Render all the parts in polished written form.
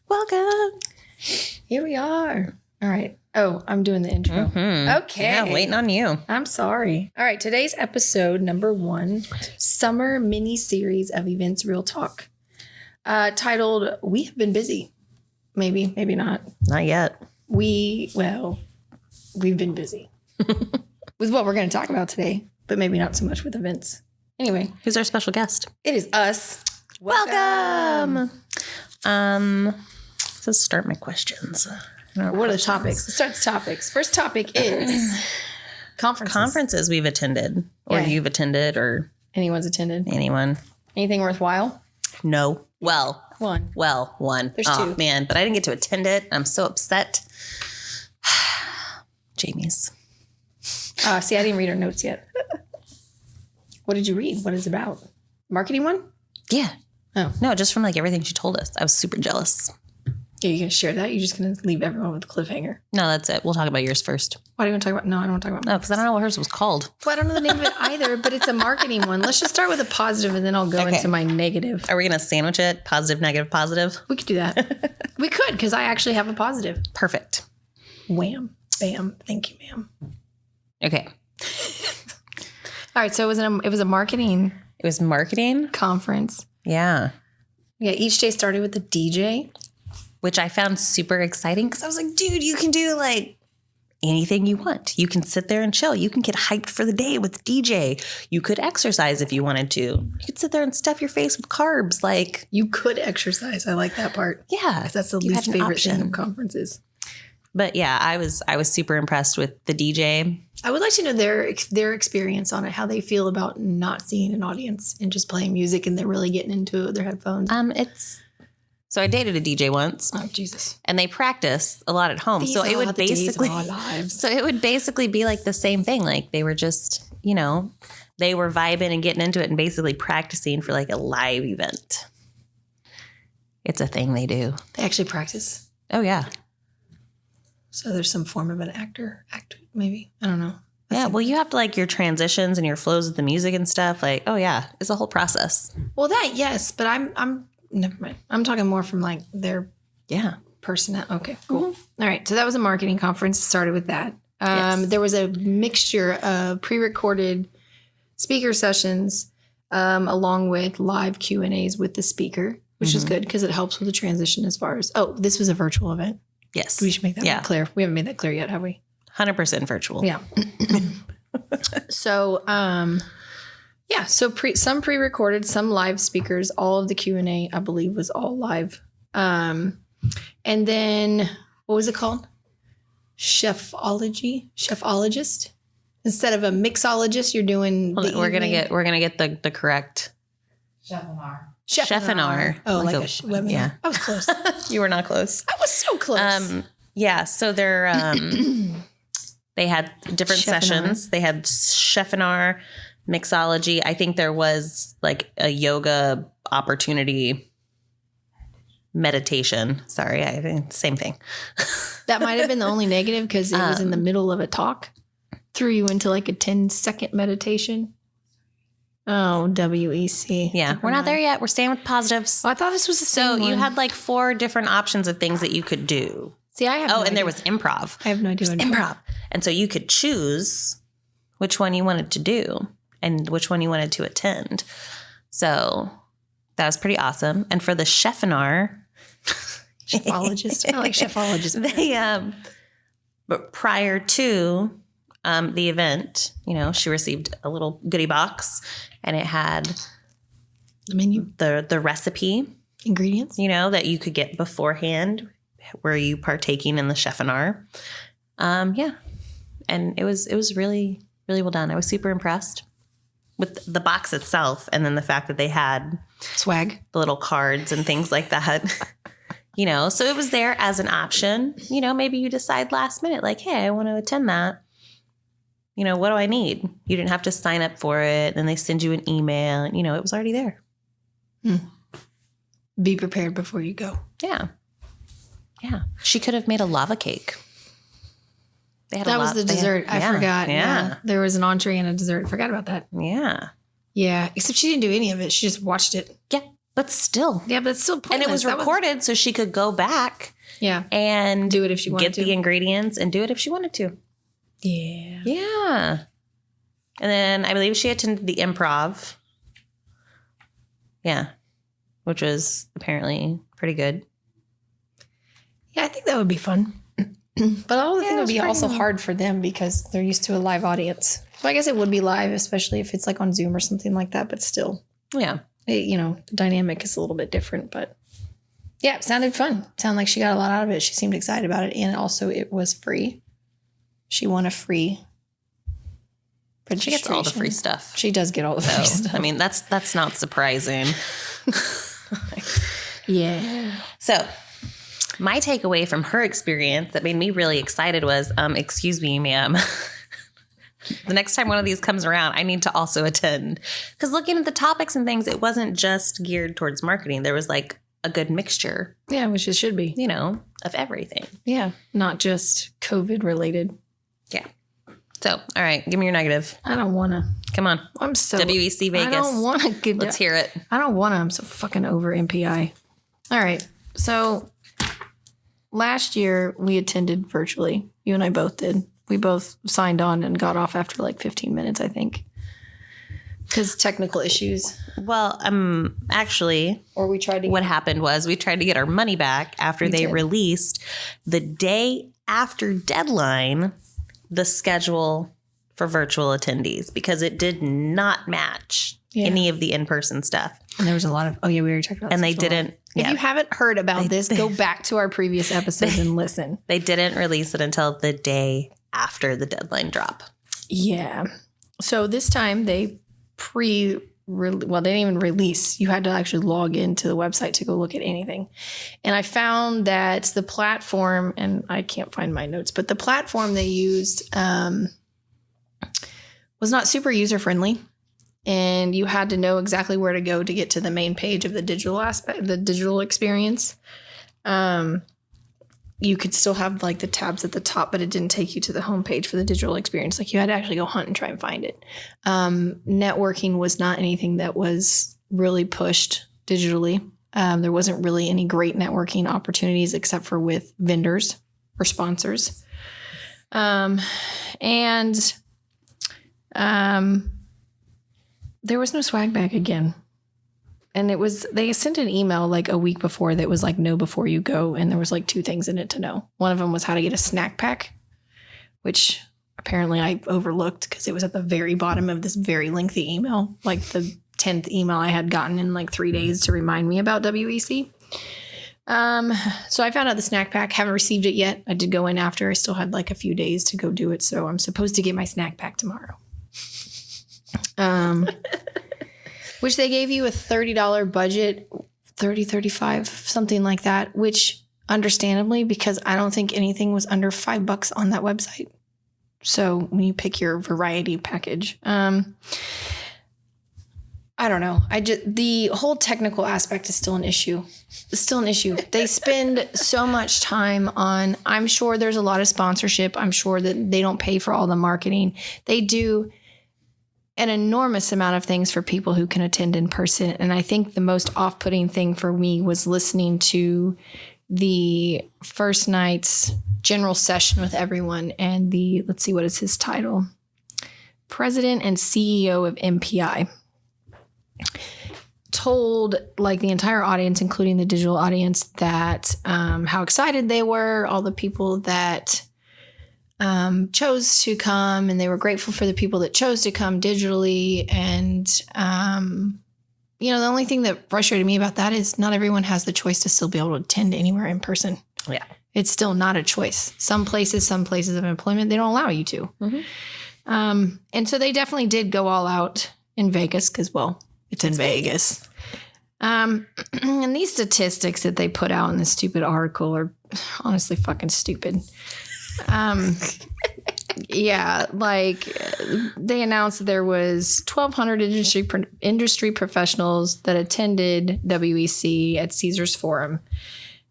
Welcome. Here we are. All right. Oh, I'm doing the intro. Okay. Yeah, waiting on you. I'm sorry. All right. Today's episode, number 1, summer mini series of Events Real Talk, titled "We Have Been Busy." Maybe not. Not yet. We've been busy with what we're going to talk about today, but maybe not so much with events. Anyway, Who's our special guest? it is us. Welcome. Let's start my questions. What are the topics? Let's start the topics. First topic is Conferences we've attended, or Yeah. you've attended, or Anyone's attended? anyone. Anything worthwhile? No. Well, One. one. There's oh, two. Man, but I didn't get to attend it. I'm so upset. Jamie's. See, I didn't read our notes yet. What did you read? What is it about? Marketing one? Yeah. Oh. No, just from like everything she told us. I was super jealous. Yeah, you going to share that? You're just going to leave everyone with a cliffhanger. No, that's it. We'll talk about yours first. Why do you want to talk about? No, I don't want to talk about. No, because I don't know what hers was called. Well, I don't know the name of it either, but it's a marketing one. Let's just start with a positive and then I'll go Okay. into my negative. Are we going to sandwich it? Positive, negative, positive? We could do that. We could, because I actually have a positive. Perfect. Wham. Bam. Thank you, ma'am. Okay. All right. So it was a marketing It was marketing. conference. Yeah. Yeah. Each day started with a DJ. Which I found super exciting because I was like, dude, you can do like anything you want. You can sit there and chill. You can get hyped for the day with DJ. You could exercise if you wanted to. You could sit there and stuff your face with carbs. Like, You could exercise. I like that part. yeah. 'Cause that's the you least had an favorite thing option. of conferences. But yeah, I was super impressed with the DJ. I would like to know their experience on it, how they feel about not seeing an audience and just playing music and they're really getting into it with their headphones. So I dated a DJ once. Oh, Jesus. And they practice a lot at home. These so it are would the days of basically our lives. So it would basically be like the same thing. Like they were just, they were vibing and getting into it and basically practicing for like a live event. It's a thing they do. They actually practice. Oh yeah. So there's some form of an actor, maybe. I don't know. Yeah. Well, you have to like your transitions and your flows with the music and stuff. Like, oh yeah, it's a whole process. Well, that, yes, but I'm never mind. I'm talking more from like their personnel. Okay, cool. All right. So that was a marketing conference. Started with that. Yes. There was a mixture of pre-recorded speaker sessions along with live Q&As with the speaker, which is good because it helps with the transition as far as, this was a virtual event. Yes. We should make that clear. We haven't made that clear yet, have we? 100% virtual. Yeah. So, some pre-recorded, some live speakers. All of the Q&A, I believe, was all live. And then what was it called? Chefologist. Instead of a mixologist, you're doing. We're gonna get the correct CHEFINAR. Oh, like a webinar. Yeah. I was close. You were not close. I was so close. Yeah. So they're they had different CHEFINAR. sessions. They had CHEFINAR, mixology. I think there was like a yoga opportunity, meditation. Sorry, I think same thing. That might have been the only negative because it was in the middle of a talk. Threw you into like a 10-second meditation. Oh, WEC. Yeah, we're not there yet. We're staying with positives. Oh, I thought this was the So same you one. had like 4 different options of things that you could do. See, I have no and idea. there was improv. I have no idea. Improv. And so you could choose which one you wanted to do and which one you wanted to attend. So that was pretty awesome. And for the CHEFINAR, Chefologist. I like Chefologist. but prior to the event, she received a little goodie box and it had The menu. the recipe, Ingredients. that you could get beforehand. Were you partaking in the CHEFINAR? Yeah. And it was really, really well done. I was super impressed with the box itself and then the fact that they had Swag. the little cards and things like that. So it was there as an option. Maybe you decide last minute, like, hey, I want to attend that. What do I need? You didn't have to sign up for it. And they send you an email. And, it was already there. Be prepared before you go. Yeah. Yeah. She could have made a lava cake. That was the dessert. I forgot. Yeah. There was an entree and a dessert. I forgot about that. Yeah. Yeah. Except she didn't do any of it. She just watched it. Yeah. But still. Yeah, but it's still pointless. And it was recorded so she could go back and do it if she wanted to. Get the ingredients and do it if she wanted to. Yeah. Yeah. And then I believe she attended the improv. Yeah. Which was apparently pretty good. Yeah, I think that would be fun. But I think it would be also hard for them because they're used to a live audience. So I guess it would be live, especially if it's like on Zoom or something like that. But still. Yeah. The dynamic is a little bit different. But yeah, it sounded fun. It sounded like she got a lot out of it. She seemed excited about it. And also it was free. She won a free registration. She gets all the free stuff. She does get all the free stuff. I mean, that's not surprising. Yeah. So my takeaway from her experience that made me really excited was, excuse me, ma'am. The next time one of these comes around, I need to also attend. Because looking at the topics and things, it wasn't just geared towards marketing. There was like a good mixture. Yeah, which it should be. Of everything. Yeah, not just COVID related. Yeah. So, all right, give me your negative. I don't want to. Come on. I'm so... WEC Vegas. I don't want to get... Let's hear it. I don't want to. I'm so fucking over MPI. All right. So last year we attended virtually. You and I both did. We both signed on and got off after like 15 minutes, I think. Because technical issues. Well, actually, or we tried to. What happened was we tried to get our money back after they released the day after deadline the schedule for virtual attendees because it did not match any of the in-person stuff. And there was a lot of we already talked about that. And they didn't. If you haven't heard about this, go back to our previous episodes and listen. They didn't release it until the day after the deadline drop. Yeah. So this time they they didn't even release. You had to actually log into the website to go look at anything. And I found that the platform, and I can't find my notes, but the platform they used was not super user-friendly. And you had to know exactly where to go to get to the main page of the digital aspect, the digital experience. You could still have like the tabs at the top, but it didn't take you to the homepage for the digital experience. Like you had to actually go hunt and try and find it. Networking was not anything that was really pushed digitally. There wasn't really any great networking opportunities except for with vendors or sponsors. There was no swag bag again. And they sent an email like a week before that was like, know before you go. And there was like 2 things in it to know. One of them was how to get a snack pack, which apparently I overlooked because it was at the very bottom of this very lengthy email, like the 10th email I had gotten in like 3 days to remind me about WEC. So I found out the snack pack, haven't received it yet. I did go in after. I still had like a few days to go do it. So I'm supposed to get my snack pack tomorrow. Which they gave you a $30 budget, 30, 35, something like that, which understandably, because I don't think anything was under $5 on that website. So when you pick your variety package, I don't know. The whole technical aspect is still an issue. It's still an issue. They spend so much time on, I'm sure there's a lot of sponsorship. I'm sure that they don't pay for all the marketing. They do an enormous amount of things for people who can attend in person. And I think the most off-putting thing for me was listening to the first night's general session with everyone and let's see, what is his title? President and CEO of MPI. Told like the entire audience, including the digital audience, that how excited they were, all the people that chose to come, and they were grateful for the people that chose to come digitally. And, the only thing that frustrated me about that is not everyone has the choice to still be able to attend anywhere in person. Yeah. It's still not a choice. Some places of employment, they don't allow you to. Mm-hmm. And so they definitely did go all out in Vegas because, well, it's in Vegas. And these statistics that they put out in this stupid article are honestly fucking stupid. Yeah, like they announced that there was 1,200 industry professionals that attended WEC at Caesars Forum.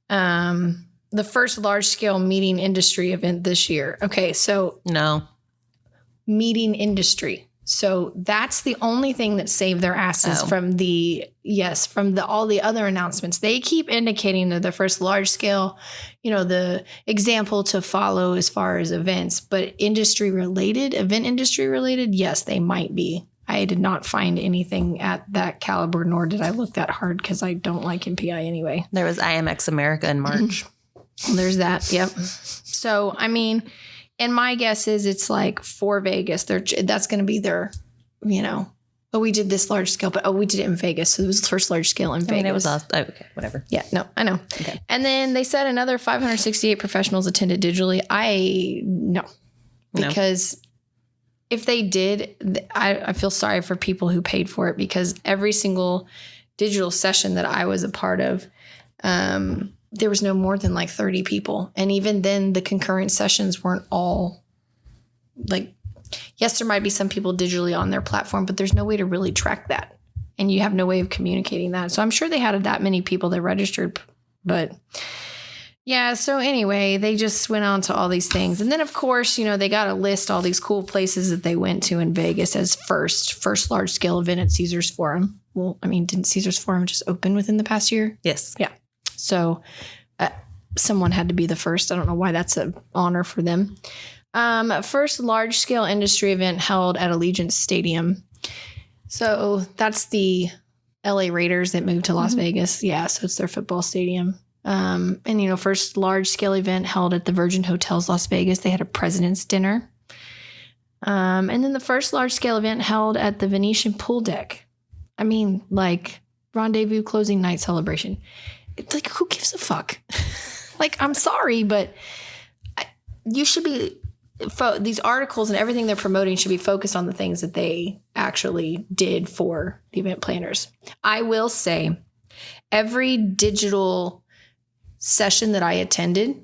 The first large-scale meeting industry event this year. Okay, so... No. Meeting industry. So that's the only thing that saved their asses from all the other announcements. They keep indicating that the first large scale, the example to follow as far as events, but event industry related, yes, they might be. I did not find anything at that caliber, nor did I look that hard because I don't like MPI anyway. There was IMEX America in March. There's that. Yep. So, I mean, and my guess is it's like for Vegas, that's going to be their, we did this large scale, but we did it in Vegas. So it was the first large scale in Vegas. It was awesome. Okay, whatever. Yeah, no, I know. Okay. And then they said another 568 professionals attended digitally. Because if they did, I feel sorry for people who paid for it, because every single digital session that I was a part of, there was no more than like 30 people. And even then the concurrent sessions weren't all like, yes, there might be some people digitally on their platform, but there's no way to really track that. And you have no way of communicating that. So I'm sure they had that many people that registered, but yeah. So anyway, they just went on to all these things. And then of course, they got to list all these cool places that they went to in Vegas as first large scale event at Caesars Forum. Well, I mean, didn't Caesars Forum just open within the past year? Yes. Yeah. So someone had to be the first. I don't know why that's an honor for them. First large scale industry event held at Allegiant Stadium. So that's the LA Raiders that moved to Las Vegas. Yeah. So it's their football stadium. And first large scale event held at the Virgin Hotels, Las Vegas. They had a president's dinner. And then the first large scale event held at the Venetian pool deck. I mean, like rendezvous closing night celebration. It's like, who gives a fuck? Like, I'm sorry, but you should be, these articles and everything they're promoting should be focused on the things that they actually did for the event planners. I will say every digital session that I attended,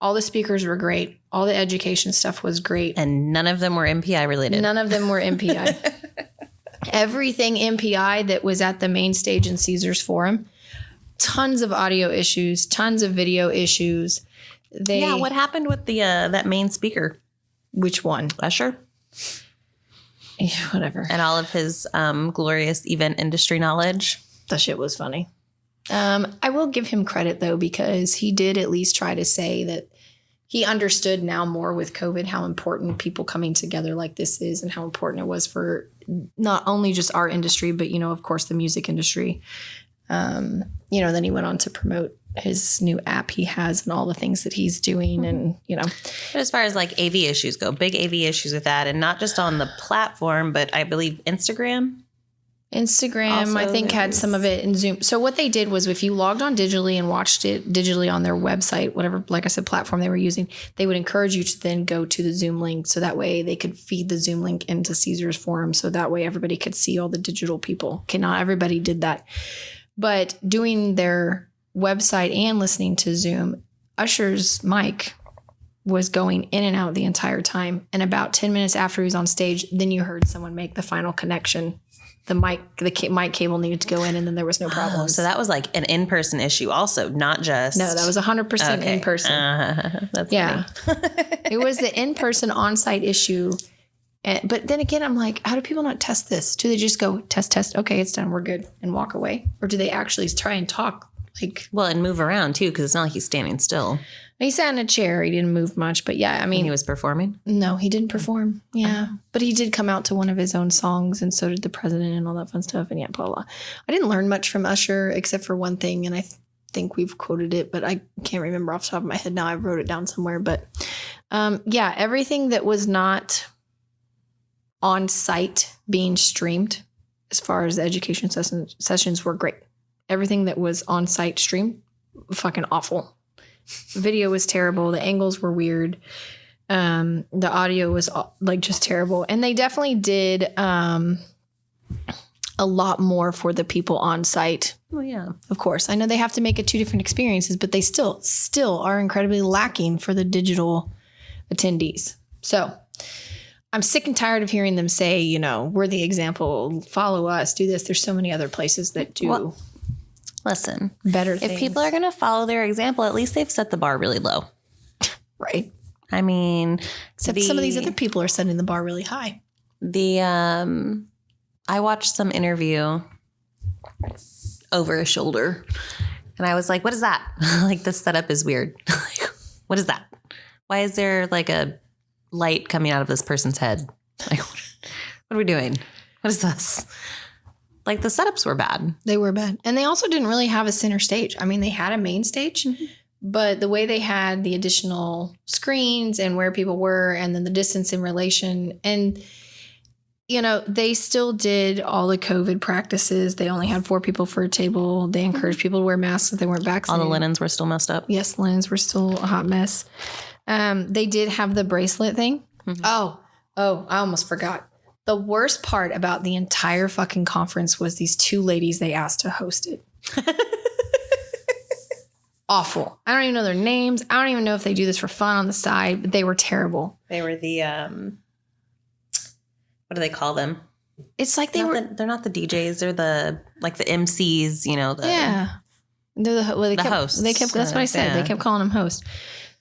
all the speakers were great. All the education stuff was great. And none of them were MPI related. None of them were MPI. Everything MPI that was at the main stage in Caesars Forum, tons of audio issues, tons of video issues. What happened with the that main speaker? Which one? Usher? Yeah, whatever. And all of his glorious event industry knowledge. That shit was funny. I will give him credit, though, because he did at least try to say that he understood now more with COVID how important people coming together like this is, and how important it was for not only just our industry, but, of course, the music industry. Then he went on to promote his new app he has and all the things that he's doing. And, But as far as like AV issues go, big AV issues with that, and not just on the platform, but I believe Instagram, also, I think, had some of it in Zoom. So what they did was, if you logged on digitally and watched it digitally on their website, whatever, like I said, platform they were using, they would encourage you to then go to the Zoom link. So that way they could feed the Zoom link into Caesars Forum. So that way everybody could see all the digital people. Okay, not everybody did that. But doing their website and listening to Zoom, Usher's mic was going in and out the entire time. And about 10 minutes after he was on stage, then you heard someone make the final connection. The mic cable needed to go in, and then there was no problem. So that was like an in-person issue also, not just... No, that was 100% in person. That's funny. It was the in-person on-site issue. But then again, I'm like, how do people not test this? Do they just go, test, okay, it's done, we're good, and walk away? Or do they actually try and talk? And move around, too, because it's not like he's standing still. He sat in a chair. He didn't move much. But yeah, I mean. And he was performing? No, he didn't perform. Yeah. But he did come out to one of his own songs, and so did the president and all that fun stuff. And yeah, blah, blah. I didn't learn much from Usher except for one thing, and I think we've quoted it, but I can't remember off the top of my head now. I wrote it down somewhere. But everything that was not on site being streamed as far as the education sessions were great. Everything that was on site streamed, fucking awful. Video was terrible. The angles were weird. The audio was like just terrible. And they definitely did a lot more for the people on site. Well, yeah. Of course. I know they have to make it two different experiences, but they still are incredibly lacking for the digital attendees. So I'm sick and tired of hearing them say, we're the example, follow us, do this. There's so many other places that do listen, better things. If people are going to follow their example, at least they've set the bar really low. Right. I mean, except some of these other people are setting the bar really high. I watched some interview over a shoulder and I was like, what is that? Like, this setup is weird. Like, what is that? Why is there like a light coming out of this person's head? Like, what are we doing? What is this? Like, the setups were bad. They were bad. And they also didn't really have a center stage. I mean, they had a main stage, but the way they had the additional screens and where people were and then the distance in relation and, you know, they still did all the COVID practices. They only had 4 people for a table. They encouraged people to wear masks if they weren't vaccinated. All the linens were still messed up. Yes, linens were still a hot mess. They did have the bracelet thing. Mm-hmm. Oh, I almost forgot. The worst part about the entire fucking conference was these 2 ladies they asked to host it. Awful. I don't even know their names. I don't even know if they do this for fun on the side, but they were terrible. They were the, what do they call them? It's like they're not the DJs. They're the MCs, you know. Yeah. They're the hosts. That's what I said. Yeah. They kept calling them hosts.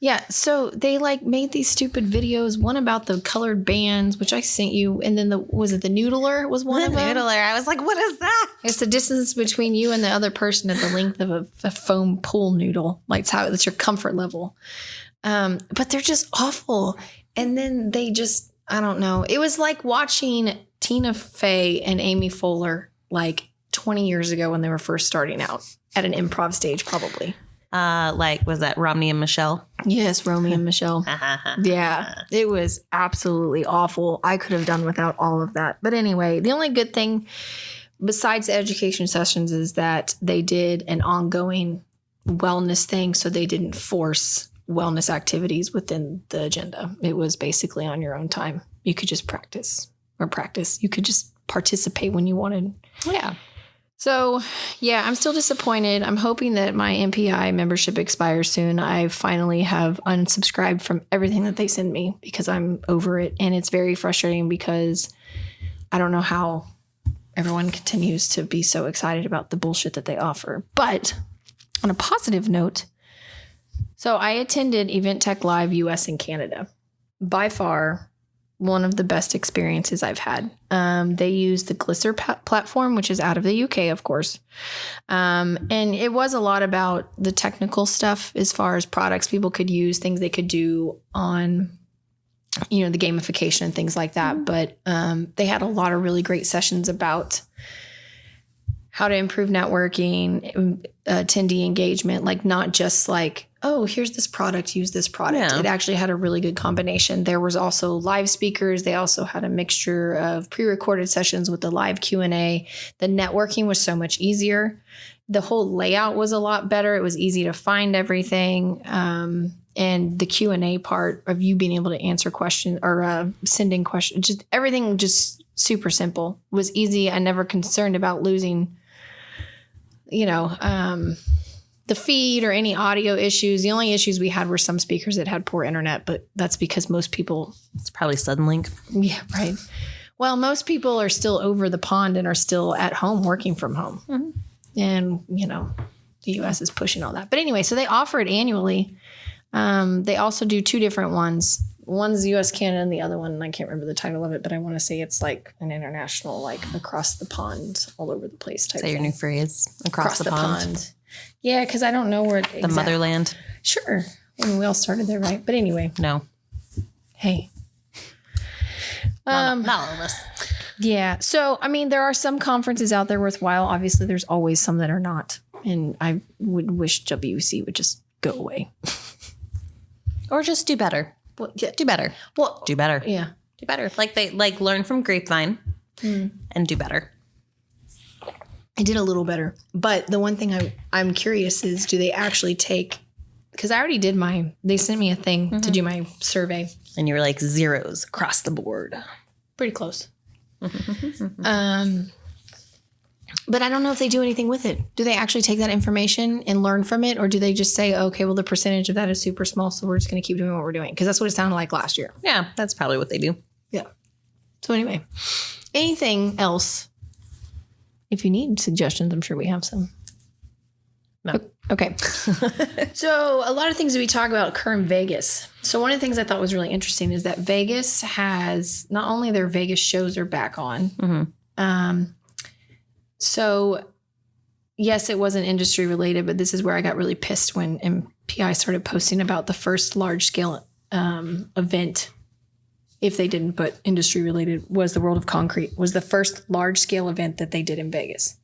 Yeah, so they like made these stupid videos, one about the colored bands, which I sent you, and then the noodler was one of them? The noodler. I was like, what is that? It's the distance between you and the other person at the length of a foam pool noodle. Like that's your comfort level. But they're just awful. And then they just, I don't know. It was like watching Tina Fey and Amy Poehler like 20 years ago when they were first starting out at an improv stage, probably. Was that Romney and Michelle? Yes, Romy and Michelle. Yeah, it was absolutely awful. I could have done without all of that. But anyway, the only good thing besides the education sessions is that they did an ongoing wellness thing. So they didn't force wellness activities within the agenda. It was basically on your own time. You could just practice. You could just participate when you wanted. Yeah. So, yeah, I'm still disappointed. I'm hoping that my MPI membership expires soon. I finally have unsubscribed from everything that they send me because I'm over it. And it's very frustrating because I don't know how everyone continues to be so excited about the bullshit that they offer. But on a positive note, so I attended Event Tech Live US and Canada. By far, one of the best experiences I've had. They use the Glisser platform, which is out of the UK, of course. And it was a lot about the technical stuff as far as products people could use, things they could do on, you know, the gamification and things like that. But they had a lot of really great sessions about how to improve networking, attendee engagement, like not just like, oh, here's this product, use this product. Yeah. It actually had a really good combination. There was also live speakers. They also had a mixture of pre-recorded sessions with the live Q&A. The networking was so much easier. The whole layout was a lot better. It was easy to find everything. And the Q&A part of you being able to answer questions or sending questions, just everything just super simple, was easy. I never concerned about losing, you know, the feed or any audio issues. The only issues we had were some speakers that had poor internet, but that's because most people... It's probably Suddenlink. Yeah, right. Well, most people are still over the pond and are still at home working from home. Mm-hmm. And, you know, the U.S. is pushing all that. But anyway, so they offer it annually. They also do 2 different ones. One's U.S. Canada and the other one, I can't remember the title of it, but I want to say it's like an international, like across the pond, all over the place type thing. Is that your new phrase? Across the pond. Yeah, because I don't know where the motherland. Sure. I mean, we all started there, right? But anyway. No. Hey. Not all of us. Yeah. So, I mean, there are some conferences out there worthwhile. Obviously, there's always some that are not. And I would wish WC would just go away. Or just do better. Well, yeah. Do better. Well, do better. Yeah. Do better. Like they learn from Grapevine and do better. I did a little better. But the one thing I'm curious is, do they actually take, because I already did they sent me a thing to do my survey. And you were like zeros across the board. Pretty close. But I don't know if they do anything with it. Do they actually take that information and learn from it? Or do they just say, okay, well, the percentage of that is super small, so we're just going to keep doing what we're doing? Because that's what it sounded like last year. Yeah, that's probably what they do. Yeah. So anyway, anything else? If you need suggestions, I'm sure we have some. No. Okay. So a lot of things that we talk about occur in Vegas. So one of the things I thought was really interesting is that Vegas has not only their Vegas shows are back on. Mm-hmm. So yes, it wasn't industry related, but this is where I got really pissed when MPI started posting about the first large scale event. If they didn't put industry related, was the World of Concrete, was the first large scale event that they did in Vegas.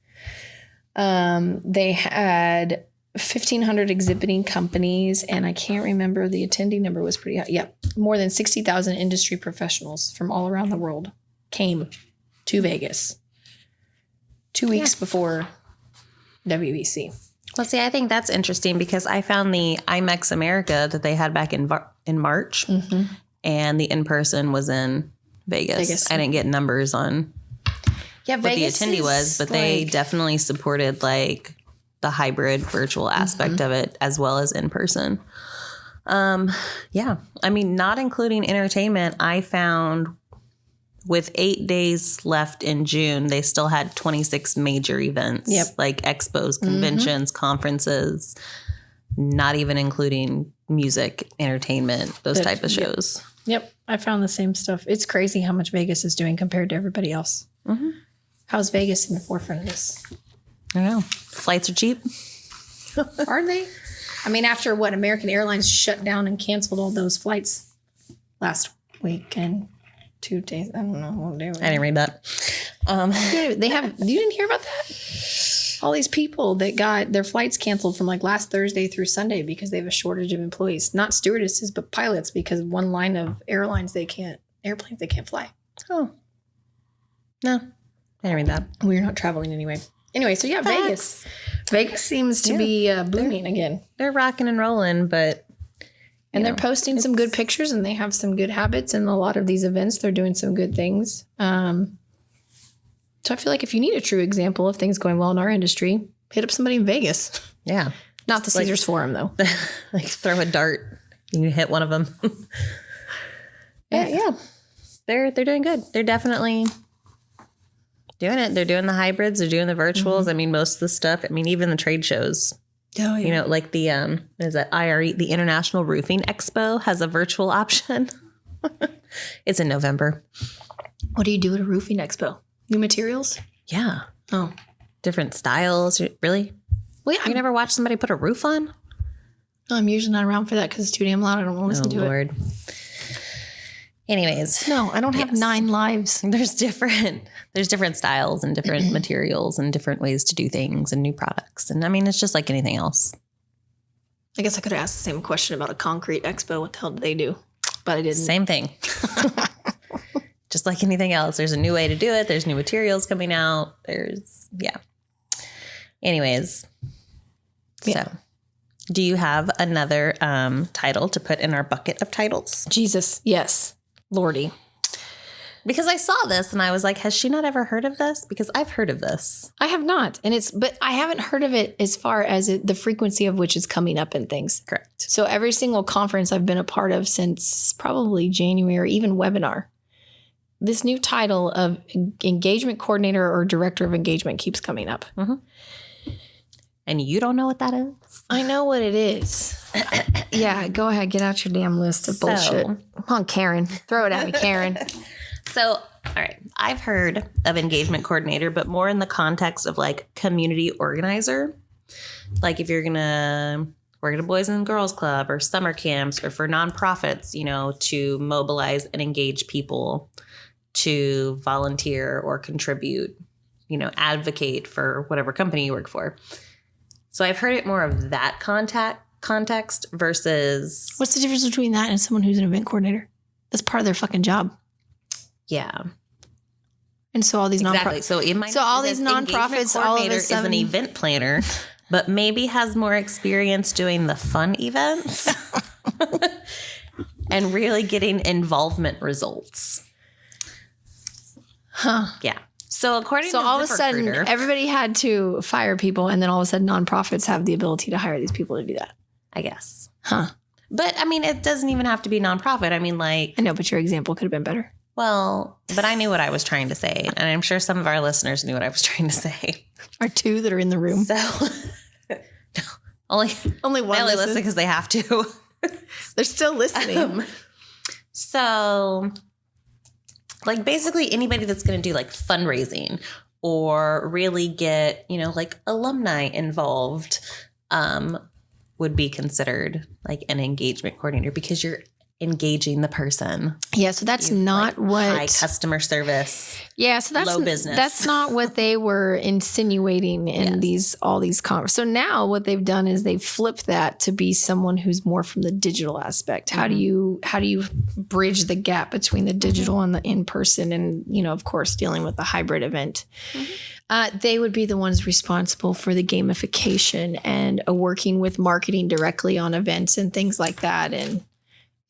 They had 1,500 exhibiting companies, and I can't remember, the attendee number was pretty high. Yep. More than 60,000 industry professionals from all around the world came to Vegas 2 weeks before WEC. Well, see, I think that's interesting because I found the IMEX America that they had back in March, and the in-person was in Vegas. I didn't get numbers on what Vegas the attendee was, but they definitely supported like the hybrid virtual aspect of it as well as in person. Yeah. I mean, not including entertainment, I found with 8 days left in June, they still had 26 major events, like expos, conventions, conferences, not even including music, entertainment, those type of shows. Yep. I found the same stuff. It's crazy how much Vegas is doing compared to everybody else. How's Vegas in the forefront of this? I don't know. Flights are cheap. Are they? I mean, after what American Airlines shut down and canceled all those flights last week and 2 days. I don't know what day. I didn't read that. They have. You didn't hear about that? All these people that got their flights canceled from like last Thursday through Sunday because they have a shortage of employees, not stewardesses but pilots, because one line of airplanes they can't fly. Oh, no, I didn't read that. We're not traveling anyway. Anyway, so yeah, Vegas seems to be booming again. They're rocking and rolling, but they're posting some good pictures, and they have some good habits. And a lot of these events, they're doing some good things. So I feel like if you need a true example of things going well in our industry, hit up somebody in Vegas. Yeah, not the Caesars Forum though. Like throw a dart, you hit one of them. Yeah, they're doing good. They're definitely doing it. They're doing the hybrids. They're doing the virtuals. I mean, most of the stuff. I mean, even the trade shows. Oh, yeah. You know, like the is that IRE, the International Roofing Expo, has a virtual option. It's in November. What do you do at a roofing expo? New materials? Yeah. Oh, different styles. Really? Well, yeah. You never watched somebody put a roof on? No, I'm usually not around for that because it's too damn loud. I don't want to listen to it. Anyways. No, I don't have 9 lives. There's different styles and different materials and different ways to do things and new products. And I mean, it's just like anything else. I guess I could have asked the same question about a concrete expo. What the hell do they do? But I didn't. Same thing. Just like anything else. There's a new way to do it. There's new materials coming out. Anyways. Yeah. So do you have another title to put in our bucket of titles? Jesus. Yes. Lordy. Because I saw this and I was like, has she not ever heard of this? Because I've heard of this. I have not. But I haven't heard of it as far as the frequency of which is coming up in things. Correct. So every single conference I've been a part of since probably January, even webinar, this new title of engagement coordinator or director of engagement keeps coming up. And you don't know what that is? I know what it is. Yeah, go ahead. Get out your damn list of bullshit. Come on, Karen. Throw it at me, Karen. So, all right. I've heard of engagement coordinator, but more in the context of like community organizer. Like if you're going to work at a Boys and Girls Club or summer camps or for nonprofits, you know, to mobilize and engage people to volunteer or contribute, you know, advocate for whatever company you work for. So I've heard it more of that context versus... What's the difference between that and someone who's an event coordinator? That's part of their fucking job. Yeah. And so all these exactly. So it might all these nonprofits, all of a sudden, is an event planner, but maybe has more experience doing the fun events and really getting involvement results. Huh. Yeah. So according to all of a sudden, everybody had to fire people, and then all of a sudden, nonprofits have the ability to hire these people to do that. I guess. Huh. But I mean, it doesn't even have to be nonprofit. I mean, like... I know, but your example could have been better. Well, but I knew what I was trying to say, and I'm sure some of our listeners knew what I was trying to say. Our 2 that are in the room. So only one listen because they have to. They're still listening. So, like, basically anybody that's going to do like fundraising or really get, like alumni involved would be considered like an engagement coordinator because you're engaging the person. Yeah, so that's not like what high customer service. Yeah, so that's low business. That's not what they were insinuating in all these conversations. So now what they've done is they've flipped that to be someone who's more from the digital aspect. How do you bridge the gap between the digital and the in person, and of course dealing with the hybrid event. They would be the ones responsible for the gamification and working with marketing directly on events and things like that. And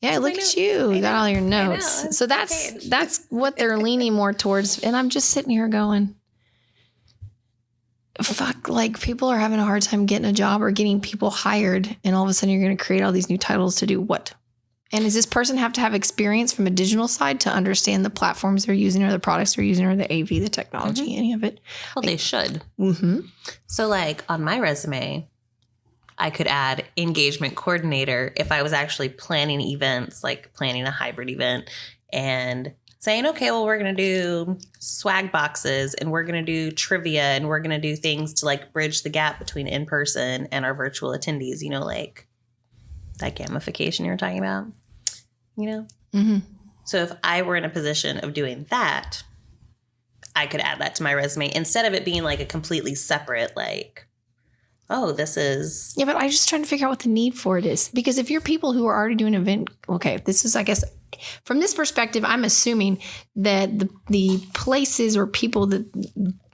yeah, look at you. You got all your notes. So that's what they're leaning more towards. And I'm just sitting here going, fuck, like people are having a hard time getting a job or getting people hired. And all of a sudden you're going to create all these new titles to do what? And does this person have to have experience from a digital side to understand the platforms they're using or the products they're using or the AV, the technology, any of it? Well, they should. So like on my resume, I could add engagement coordinator if I was actually planning events, like planning a hybrid event and saying, okay, well, we're going to do swag boxes and we're going to do trivia and we're going to do things to like bridge the gap between in-person and our virtual attendees, like that gamification you're talking about, So if I were in a position of doing that, I could add that to my resume instead of it being like a completely separate, like, oh, this is... Yeah, but I'm just trying to figure out what the need for it is. Because if you're people who are already doing an event... Okay, this is, I guess... From this perspective, I'm assuming that the places or people that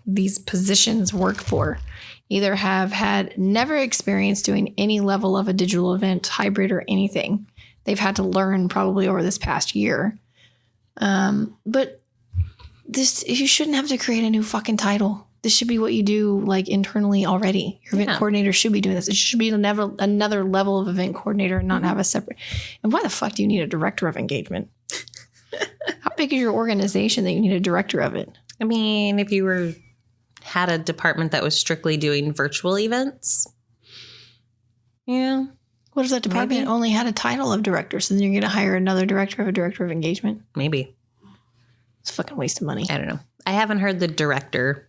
these positions work for either have had never experienced doing any level of a digital event, hybrid, or anything. They've had to learn probably over this past year. But you shouldn't have to create a new fucking title. This should be what you do like internally already. Your event coordinator should be doing this. It should be another level of event coordinator and not have a separate. And why the fuck do you need a director of engagement? How big is your organization that you need a director of it? I mean, if you had a department that was strictly doing virtual events. Yeah. What if that department only had a title of director? So then you're going to hire another director of engagement? Maybe. It's a fucking waste of money. I don't know. I haven't heard the director.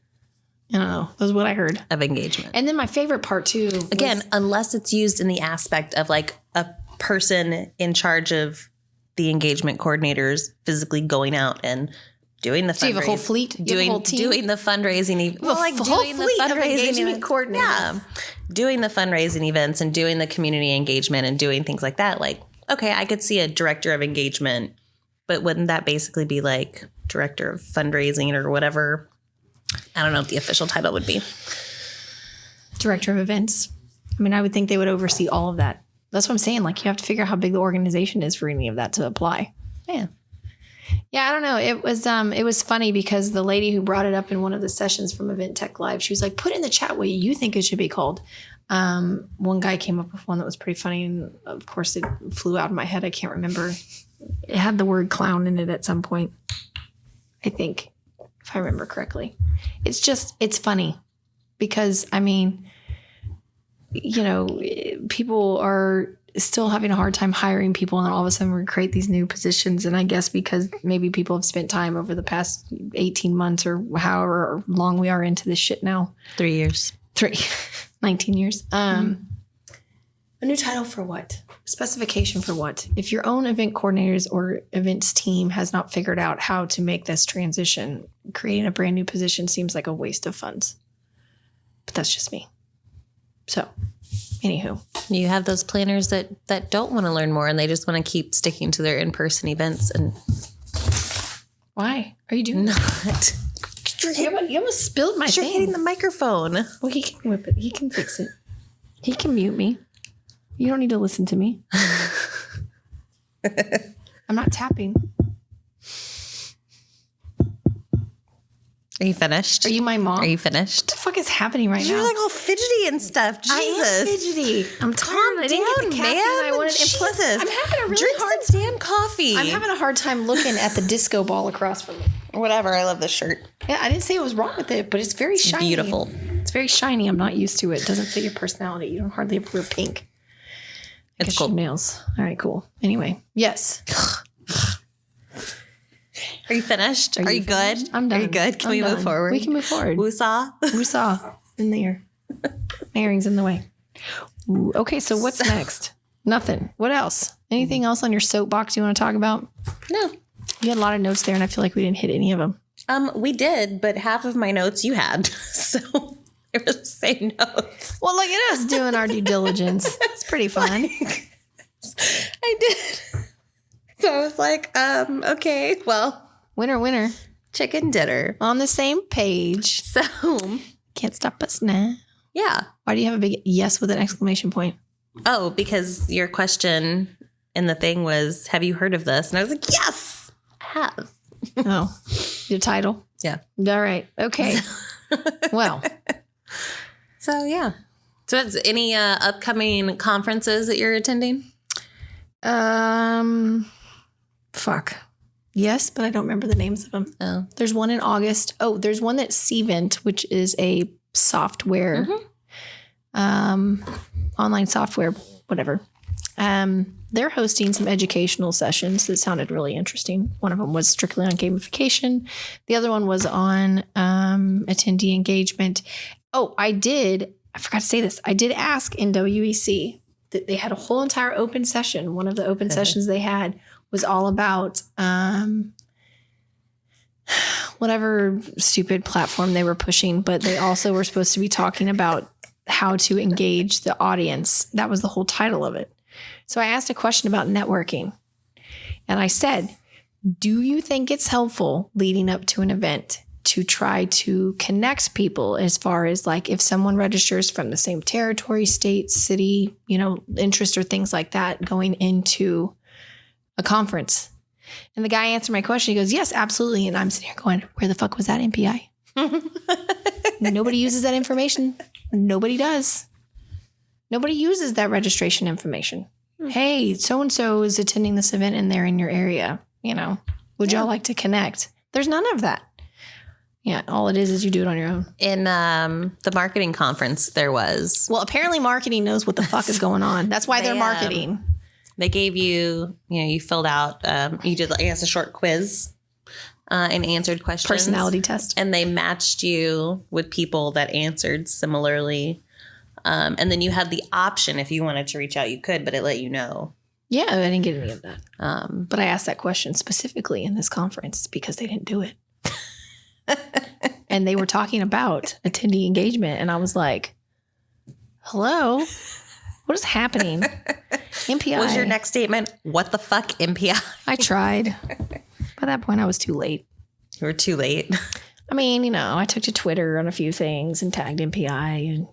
I don't know. That was what I heard. Of engagement. And then my favorite part too. Again, unless it's used in the aspect of like a person in charge of the engagement coordinators physically going out and doing the fundraising. So you have a whole fleet? Doing the fundraising. Well, like doing the fundraising coordinators. Yeah. Doing the fundraising events and doing the community engagement and doing things like that. Like, okay, I could see a director of engagement, but wouldn't that basically be like director of fundraising or whatever? I don't know what the official title would be. Director of events. I mean, I would think they would oversee all of that. That's what I'm saying. Like, you have to figure out how big the organization is for any of that to apply. Yeah. Yeah, I don't know. It was funny because the lady who brought it up in one of the sessions from Event Tech Live, she was like, put in the chat what you think it should be called. One guy came up with one that was pretty funny, and of course it flew out of my head. I can't remember. It had the word clown in it at some point, I think, if I remember correctly. It's funny because, I mean, people are still having a hard time hiring people, and all of a sudden we create these new positions. And I guess because maybe people have spent time over the past 18 months or however long we are into this shit now. 3 years. 19 years. A new title for what? Specification for what? If your own event coordinators or events team has not figured out how to make this transition, creating a brand new position seems like a waste of funds. But that's just me. So, anywho. You have those planners that don't want to learn more and they just want to keep sticking to their in-person events. And why are you doing that? You almost spilled my thing. You're hitting the microphone. Well, he can whip it. He can fix it. He can mute me. You don't need to listen to me. I'm not tapping. Are you finished? Are you my mom? Are you finished? What the fuck is happening right now? You're like all fidgety and stuff. Jesus. I am fidgety. I'm tired. I didn't get the caffeine I wanted. And plus, I'm having a really Drink hard some damn coffee. I'm having a hard time looking at the disco ball across from me. Whatever. I love this shirt. Yeah, I didn't say it was wrong with it, but it's very shiny. Beautiful. It's very shiny. I'm not used to it. It doesn't fit your personality. You don't hardly ever wear pink. It's cool. Nails. All right, cool. Anyway, yes. Are you finished? Are you good? I'm done. Are you good? Can we move forward? We can move forward. Woosah. Woosah. In the air. My earring's in the way. Ooh, okay, so what's next? Nothing. What else? Anything else on your soapbox you want to talk about? No. You had a lot of notes there, and I feel like we didn't hit any of them. We did, but half of my notes you had. So they were the same notes. Well, look at us doing our due diligence. It's pretty fun. I did. So I was like, okay, well. Winner. Chicken dinner. On the same page. So. Can't stop us now. Yeah. Why do you have a big yes with an exclamation point? Oh, because your question in the thing was, have you heard of this? And I was like, yes, I have. Oh, your title? Yeah. All right. Okay. Well. So, yeah. So, that's any upcoming conferences that you're attending? Fuck. Yes, but I don't remember the names of them. Oh. There's one in August. Oh, there's one that's Cvent, which is a software, online software, whatever. They're hosting some educational sessions that sounded really interesting. One of them was strictly on gamification. The other one was on attendee engagement. Oh, I forgot to say this. I did ask in WEC that they had a whole entire open session. One of the open sessions they had was all about whatever stupid platform they were pushing, but they also were supposed to be talking about how to engage the audience. That was the whole title of it. So I asked a question about networking, and I said, do you think it's helpful leading up to an event to try to connect people as far as like if someone registers from the same territory, state, city, interest or things like that going into a conference? And the guy answered my question. He goes, yes, absolutely. And I'm sitting here going, where the fuck was that MPI? Nobody uses that information. Nobody does. Nobody uses that registration information. Hey, so-and-so is attending this event and they're in your area. Would y'all like to connect? There's none of that. Yeah, all it is you do it on your own. In the marketing conference, there was. Well, apparently marketing knows what the fuck is going on. That's why they're marketing. They gave you, you filled out, you did, I guess, a short quiz and answered questions. Personality test. And they matched you with people that answered similarly. And then you had the option, if you wanted to reach out, you could, but it let you know. Yeah, I didn't get any of that. But I asked that question specifically in this conference because they didn't do it. And they were talking about attendee engagement. And I was like, hello, what is happening? MPI. Was your next statement, what the fuck, MPI? I tried. By that point, I was too late. You were too late. I mean, I took to Twitter on a few things and tagged MPI. And,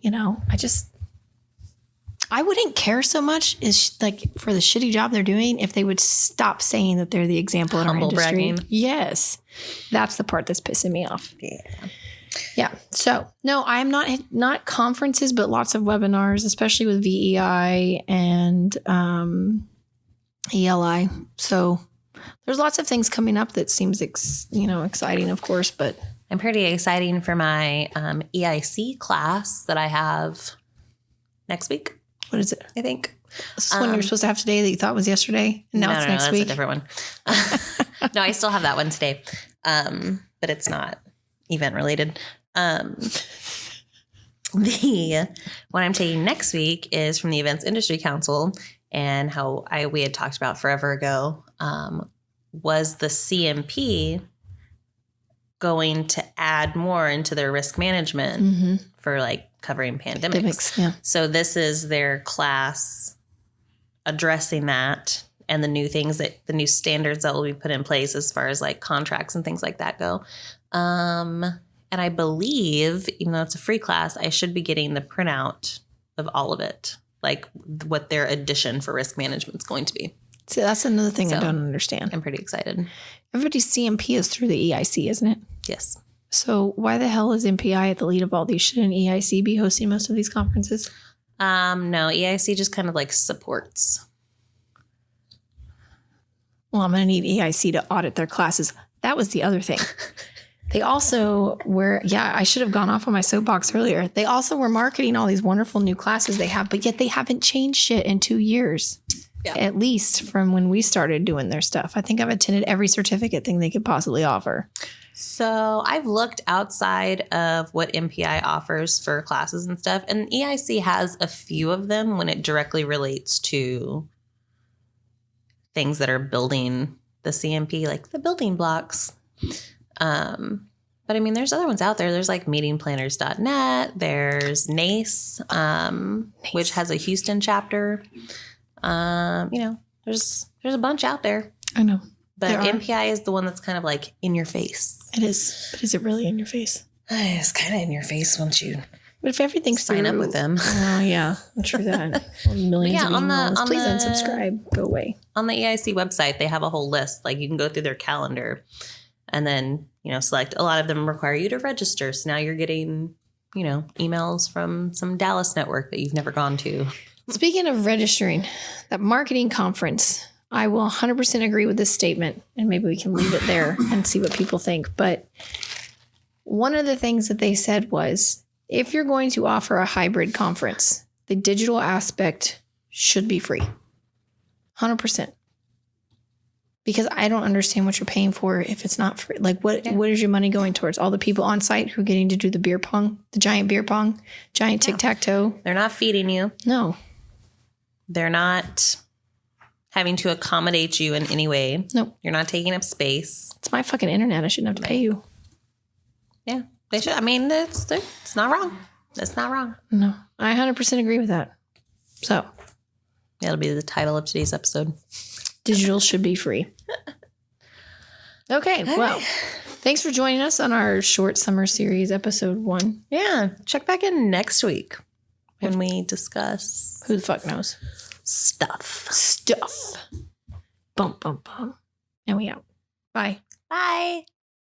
I wouldn't care so much is like for the shitty job they're doing if they would stop saying that they're the example in our industry. Bragging. Yes. That's the part that's pissing me off. Yeah. So, no, I'm not conferences, but lots of webinars, especially with VEI and ELI. So there's lots of things coming up that seems, exciting, of course, but. I'm pretty exciting for my EIC class that I have next week. What is it? I think. This is one you're supposed to have today that you thought was yesterday. And now it's next week. That's a different one. No, I still have that one today. But it's not event related. The one I'm taking next week is from the Events Industry Council, and how we had talked about forever ago was the CMP going to add more into their risk management for like covering pandemics. Yeah. So this is their class addressing that and the new new standards that will be put in place as far as like contracts and things like that go. And I believe, even though it's a free class, I should be getting the printout of all of it, like what their addition for risk management is going to be. See, that's another thing I don't understand. I'm pretty excited. Everybody's CMP is through the EIC, isn't it? Yes. So why the hell is MPI at the lead of all these? Shouldn't EIC be hosting most of these conferences? No, EIC just kind of like supports. Well, I'm going to need EIC to audit their classes. That was the other thing. They also were, I should have gone off on my soapbox earlier. They also were marketing all these wonderful new classes they have, but yet they haven't changed shit in 2 years. Yeah. At least from when we started doing their stuff. I think I've attended every certificate thing they could possibly offer. So I've looked outside of what MPI offers for classes and stuff, and EIC has a few of them when it directly relates to things that are building the CMP, like the building blocks. But I mean, there's other ones out there. There's like meetingplanners.net. There's NACE, which has a Houston chapter. There's a bunch out there. I know. But MPI is the one that's kind of like in your face. It is. But is it really in your face? It's kind of in your face once you But if everything's sign up with them. Oh, yeah. True that. Millions of emails. Please unsubscribe. Go away. On the EIC website, they have a whole list. Like, you can go through their calendar and then, select. A lot of them require you to register. So now you're getting, emails from some Dallas network that you've never gone to. Speaking of registering, that marketing conference, I will 100% agree with this statement. And maybe we can leave it there and see what people think. But one of the things that they said was, if you're going to offer a hybrid conference, the digital aspect should be free. 100%. Because I don't understand what you're paying for if it's not free. Like, what is your money going towards? All the people on site who are getting to do the beer pong, the giant beer pong, giant tic-tac-toe? They're not feeding you. No. They're not having to accommodate you in any way. Nope. You're not taking up space. It's my fucking internet. I shouldn't have to pay you. Yeah. They should. I mean, it's not wrong. It's not wrong. No. I 100% agree with that. So. That'll be the title of today's episode. Digital should be free. Okay. Well, thanks for joining us on our short summer series, episode 1. Yeah. Check back in next week when we discuss. Who the fuck knows? Stuff. Bum, bum, bum. And we out. Bye. Bye.